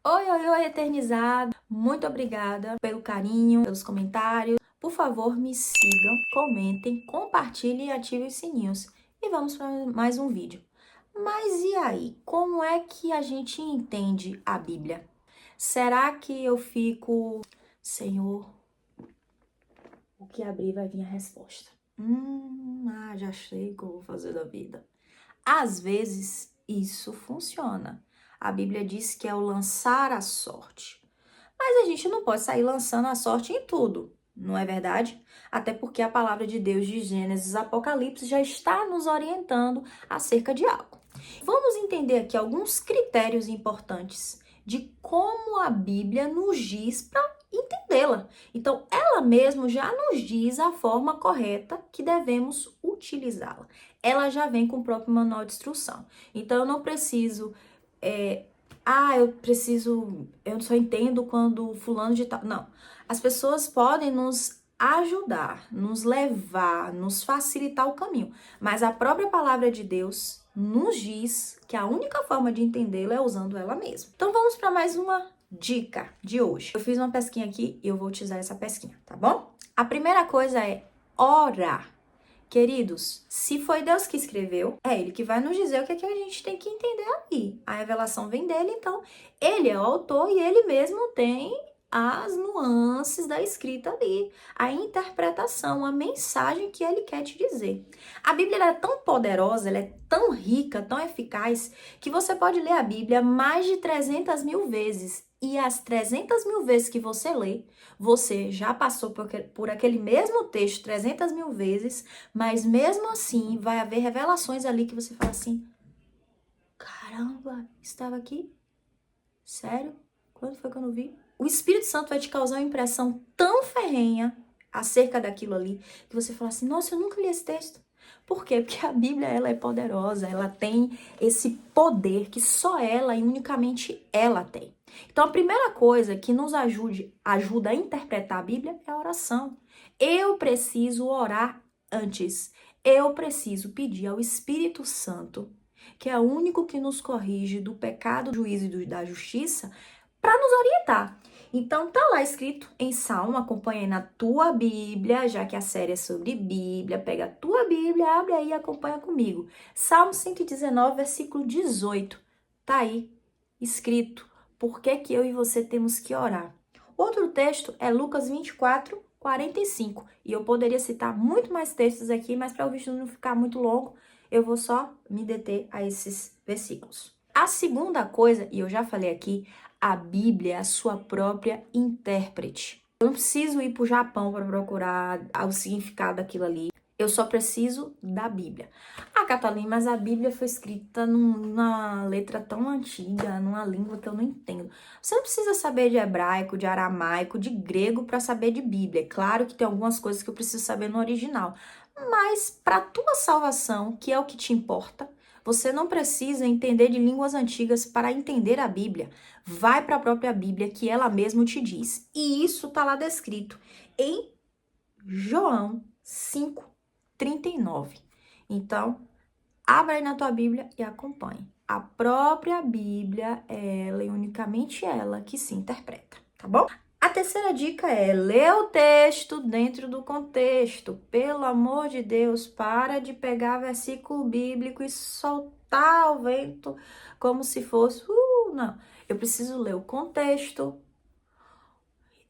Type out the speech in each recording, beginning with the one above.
Oi, oi, oi, eternizado. Muito obrigada pelo carinho, pelos comentários. Por favor, me sigam, comentem, compartilhem e ativem os sininhos. E vamos para mais um vídeo. Mas e aí? Como é que a gente entende a Bíblia? Será que eu fico, Senhor, o que abrir vai vir a resposta? Já sei o que eu vou fazer da vida. Às vezes, isso funciona. A Bíblia diz que é o lançar a sorte. Mas a gente não pode sair lançando a sorte em tudo, não é verdade? Até porque a palavra de Deus de Gênesis, Apocalipse já está nos orientando acerca de algo. Vamos entender aqui alguns critérios importantes de como a Bíblia nos diz para entendê-la. Então, ela mesma já nos diz a forma correta que devemos utilizá-la. Ela já vem com o próprio manual de instrução. Então, eu não preciso eu só entendo quando fulano de tal. Não. As pessoas podem nos ajudar, nos levar, nos facilitar o caminho. Mas a própria palavra de Deus nos diz que a única forma de entendê-la é usando ela mesma. Então vamos para mais uma dica de hoje. Eu fiz uma pesquinha aqui e eu vou utilizar essa pesquinha, tá bom? A primeira coisa é orar. Queridos, se foi Deus que escreveu, é Ele que vai nos dizer o que é que a gente tem que entender ali. A revelação vem dele, então Ele é o autor e Ele mesmo tem as nuances da escrita ali, a interpretação, a mensagem que Ele quer te dizer. A Bíblia ela é tão poderosa, ela é tão rica, tão eficaz, que você pode ler a Bíblia mais de 300 mil vezes. E as 300 mil vezes que você lê, você já passou por aquele mesmo texto 300 mil vezes, mas mesmo assim vai haver revelações ali que você fala assim: caramba, estava aqui? Sério? Quando foi que eu não vi? O Espírito Santo vai te causar uma impressão tão ferrenha acerca daquilo ali, que você fala assim: nossa, eu nunca li esse texto. Por quê? Porque a Bíblia ela é poderosa, ela tem esse poder que só ela e unicamente ela tem. Então a primeira coisa que nos ajuda a interpretar a Bíblia é a oração. Eu preciso orar antes. Eu preciso pedir ao Espírito Santo, que é o único que nos corrige do pecado, do juízo e da justiça, para nos orientar. Então tá lá escrito em Salmo, acompanha aí na tua Bíblia, já que a série é sobre Bíblia, pega a tua Bíblia, abre aí e acompanha comigo. Salmo 119, versículo 18. Tá aí escrito por que eu e você temos que orar. Outro texto é Lucas 24, 45. E eu poderia citar muito mais textos aqui, mas para o vídeo não ficar muito longo, eu vou só me deter a esses versículos. A segunda coisa, e eu já falei aqui, a Bíblia é a sua própria intérprete. Eu não preciso ir para o Japão para procurar o significado daquilo ali. Eu só preciso da Bíblia. Ah, Catalina, mas a Bíblia foi escrita numa letra tão antiga, numa língua que eu não entendo. Você não precisa saber de hebraico, de aramaico, de grego para saber de Bíblia. É claro que tem algumas coisas que eu preciso saber no original. Mas para tua salvação, que é o que te importa, você não precisa entender de línguas antigas para entender a Bíblia. Vai para a própria Bíblia que ela mesma te diz. E isso está lá descrito em João 5:39. Então, abra aí na tua Bíblia e acompanhe. A própria Bíblia, ela e unicamente ela que se interpreta, tá bom? A terceira dica é ler o texto dentro do contexto. Pelo amor de Deus, para de pegar versículo bíblico e soltar ao vento como se fosse, não. Eu preciso ler o contexto,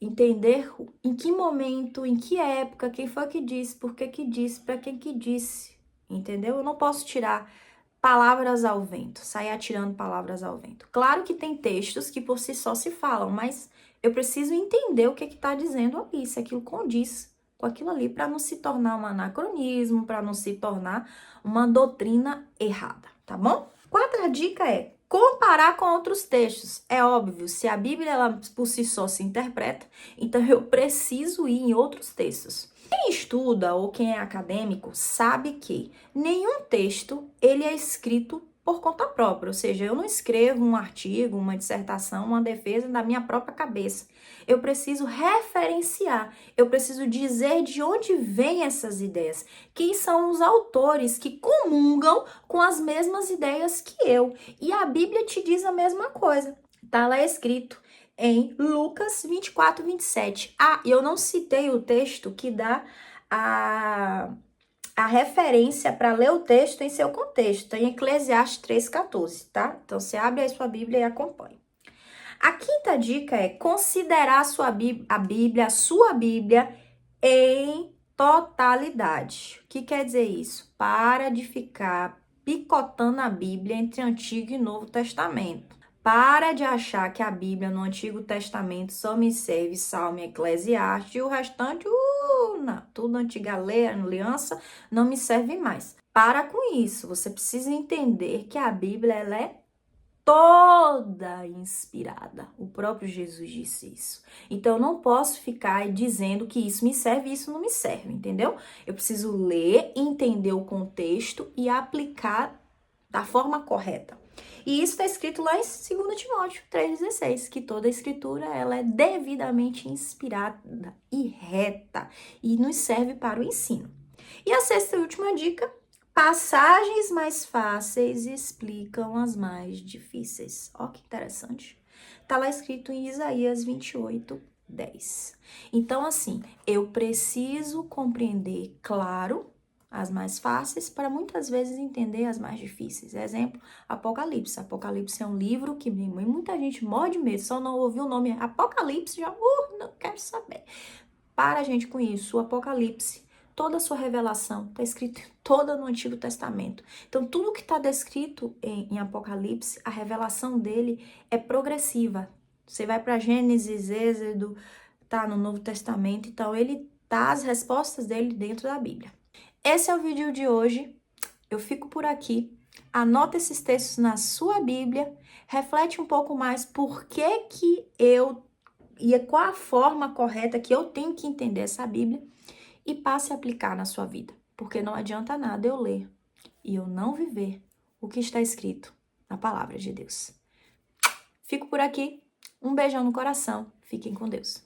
entender em que momento, em que época, quem foi que disse, por que disse, para quem que disse, entendeu? Eu não posso tirar palavras ao vento, sair atirando palavras ao vento. Claro que tem textos que por si só se falam, mas eu preciso entender o que está dizendo ali, se aquilo condiz com aquilo ali, para não se tornar um anacronismo, para não se tornar uma doutrina errada, tá bom? Quarta dica é comparar com outros textos. É óbvio, se a Bíblia ela por si só se interpreta, então eu preciso ir em outros textos. Quem estuda ou quem é acadêmico sabe que nenhum texto ele é escrito por conta própria, ou seja, eu não escrevo um artigo, uma dissertação, uma defesa da minha própria cabeça. Eu preciso referenciar, eu preciso dizer de onde vêm essas ideias, quem são os autores que comungam com as mesmas ideias que eu. E a Bíblia te diz a mesma coisa. Tá lá escrito em Lucas 24, 27. Ah, e eu não citei o texto que dá a referência para ler o texto em seu contexto, em Eclesiastes 3,14, tá? Então, você abre aí sua Bíblia e acompanha. A quinta dica é considerar a sua Bíblia, em totalidade. O que quer dizer isso? Para de ficar picotando a Bíblia entre Antigo e Novo Testamento. Para de achar que a Bíblia no Antigo Testamento só me serve Salmo e Eclesiastes e o restante, não, tudo Antiga Aliança, não me serve mais. Para com isso, você precisa entender que a Bíblia ela é toda inspirada. O próprio Jesus disse isso. Então, eu não posso ficar dizendo que isso me serve e isso não me serve, entendeu? Eu preciso ler, entender o contexto e aplicar da forma correta. E isso está escrito lá em 2 Timóteo 3,16, que toda a escritura ela é devidamente inspirada e reta e nos serve para o ensino. E a sexta e última dica: passagens mais fáceis explicam as mais difíceis. Ó, que interessante. Tá lá escrito em Isaías 28, 10. Então, assim, eu preciso compreender, claro, as mais fáceis para muitas vezes entender as mais difíceis. Exemplo, Apocalipse. Apocalipse é um livro que muita gente morre de medo, só não ouviu o nome Apocalipse, já não quero saber. Para, gente, com isso. O Apocalipse, toda a sua revelação está escrito toda no Antigo Testamento. Então, tudo que está descrito em Apocalipse, a revelação dele é progressiva. Você vai para Gênesis, Êxodo, tá no Novo Testamento, então ele tá as respostas dele dentro da Bíblia. Esse é o vídeo de hoje. Eu fico por aqui. Anota esses textos na sua Bíblia, reflete um pouco mais por que eu e qual a forma correta que eu tenho que entender essa Bíblia e passe a aplicar na sua vida. Porque não adianta nada eu ler e eu não viver o que está escrito na palavra de Deus. Fico por aqui. Um beijão no coração. Fiquem com Deus.